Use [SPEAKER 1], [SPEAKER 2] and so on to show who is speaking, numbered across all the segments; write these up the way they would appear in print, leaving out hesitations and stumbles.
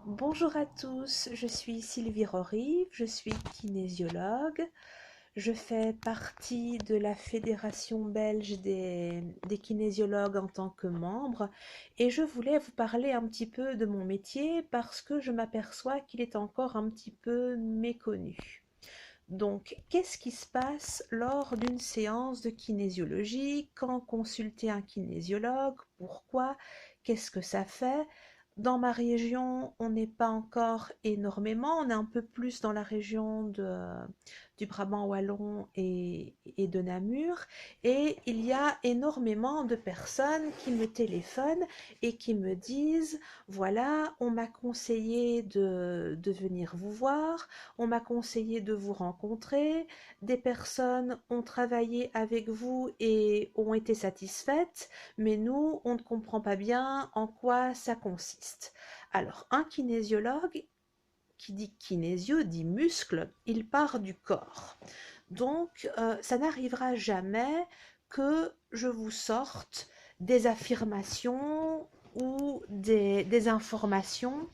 [SPEAKER 1] Bonjour à tous, je suis Sylvie Rorive, je suis kinésiologue. Je fais partie de la Fédération belge des kinésiologues en tant que membre et je voulais vous parler un petit peu de mon métier parce que je m'aperçois qu'il est encore un petit peu méconnu. Donc, qu'est-ce qui se passe lors d'une séance de kinésiologie? Quand consulter un kinésiologue? Pourquoi? Qu'est-ce que ça fait? Dans ma région, on n'est pas encore énormément, on est un peu plus dans la région du Brabant wallon et de Namur, et il y a énormément de personnes qui me téléphonent et qui me disent, voilà, on m'a conseillé de venir vous voir, on m'a conseillé de vous rencontrer, des personnes ont travaillé avec vous et ont été satisfaites, mais nous, on ne comprend pas bien en quoi ça consiste. Alors, un kinésiologue, qui dit kinésio, dit muscle, il part du corps. Donc, ça n'arrivera jamais que je vous sorte des affirmations ou des informations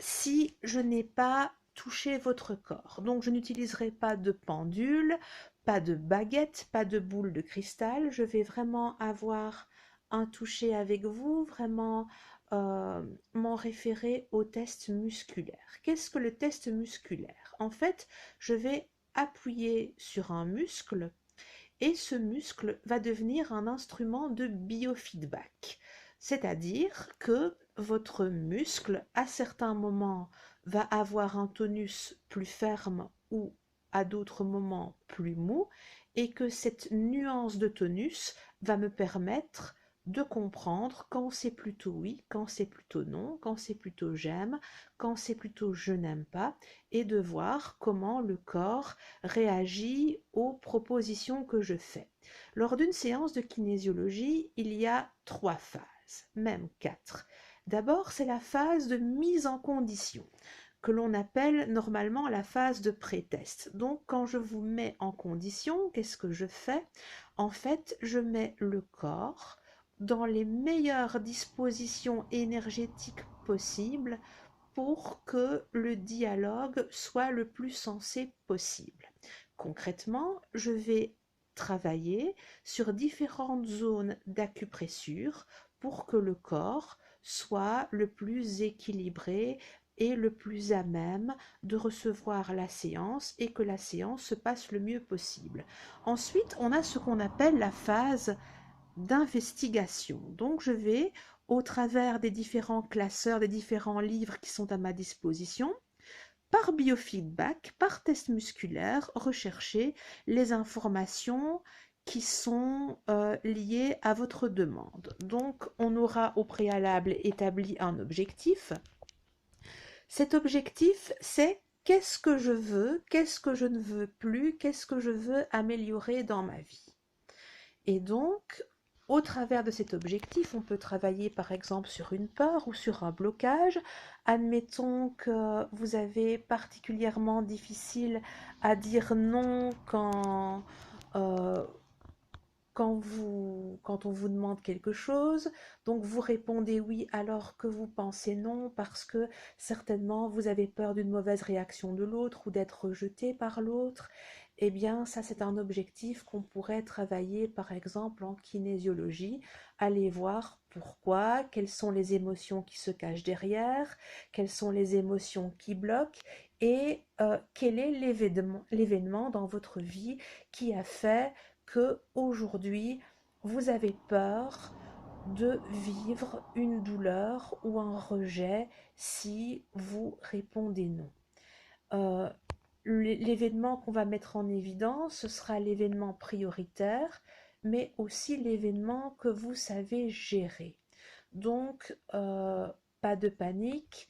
[SPEAKER 1] si je n'ai pas touché votre corps. Donc je n'utiliserai pas de pendule, pas de baguette, pas de boule de cristal. Je vais vraiment avoir un toucher avec vous, vraiment euh, m'en référer au test musculaire. Qu'est-ce que le test musculaire? En fait, je vais appuyer sur un muscle et ce muscle va devenir un instrument de biofeedback. C'est-à-dire que votre muscle, à certains moments, va avoir un tonus plus ferme ou à d'autres moments plus mou, et que cette nuance de tonus va me permettre de comprendre quand c'est plutôt oui, quand c'est plutôt non, quand c'est plutôt j'aime, quand c'est plutôt je n'aime pas, et de voir comment le corps réagit aux propositions que je fais. Lors d'une séance de kinésiologie, il y a 3 phases, même 4. D'abord, c'est la phase de mise en condition, que l'on appelle normalement la phase de pré-test. Donc, quand je vous mets en condition, qu'est-ce que je fais? En fait, je mets le corps dans les meilleures dispositions énergétiques possibles pour que le dialogue soit le plus sensé possible. Concrètement, je vais travailler sur différentes zones d'acupressure pour que le corps soit le plus équilibré et le plus à même de recevoir la séance et que la séance se passe le mieux possible. Ensuite, on a ce qu'on appelle la phase d'investigation. Donc, je vais, au travers des différents classeurs, des différents livres qui sont à ma disposition, par biofeedback, par test musculaire, rechercher les informations qui sont liées à votre demande. Donc, on aura au préalable établi un objectif. Cet objectif, c'est qu'est-ce que je veux, qu'est-ce que je ne veux plus, qu'est-ce que je veux améliorer dans ma vie. Et donc, au travers de cet objectif, on peut travailler par exemple sur une peur ou sur un blocage. Admettons que vous avez particulièrement difficile à dire non euh, quand on vous demande quelque chose, donc vous répondez oui alors que vous pensez non parce que certainement vous avez peur d'une mauvaise réaction de l'autre ou d'être rejeté par l'autre, eh bien ça c'est un objectif qu'on pourrait travailler par exemple en kinésiologie, aller voir pourquoi, quelles sont les émotions qui se cachent derrière, quelles sont les émotions qui bloquent et quel est l'événement dans votre vie qui a fait que aujourd'hui vous avez peur de vivre une douleur ou un rejet si vous répondez non. Euh, L'événement qu'on va mettre en évidence, ce sera l'événement prioritaire, mais aussi l'événement que vous savez gérer. Donc, pas de panique.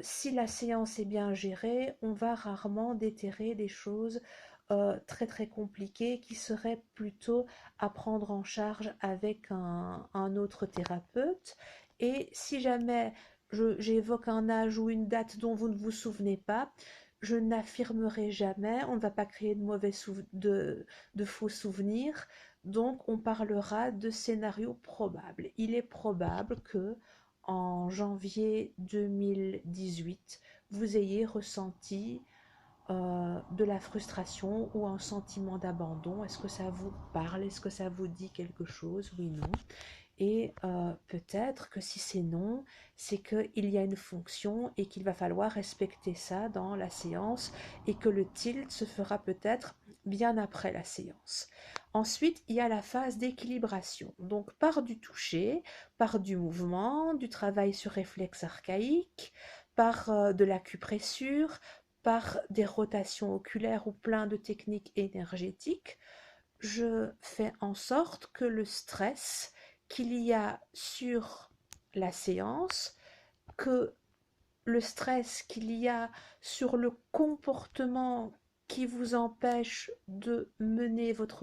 [SPEAKER 1] Si la séance est bien gérée, on va rarement déterrer des choses très très compliquées qui seraient plutôt à prendre en charge avec un autre thérapeute. Et si jamais j'évoque un âge ou une date dont vous ne vous souvenez pas, je n'affirmerai jamais, on ne va pas créer de faux souvenirs, donc on parlera de scénarios probables. Il est probable que en janvier 2018, vous ayez ressenti de la frustration ou un sentiment d'abandon. Est-ce que ça vous parle? Est-ce que ça vous dit quelque chose? Oui, non. Et peut-être que si c'est non, c'est qu'il y a une fonction et qu'il va falloir respecter ça dans la séance et que le tilt se fera peut-être bien après la séance. Ensuite, il y a la phase d'équilibration. Donc, par du toucher, par du mouvement, du travail sur réflexe archaïque, par de l'acupressure, par des rotations oculaires ou plein de techniques énergétiques, je fais en sorte que le stress qu'il y a sur la séance, que le stress qu'il y a sur le comportement qui vous empêche de mener votre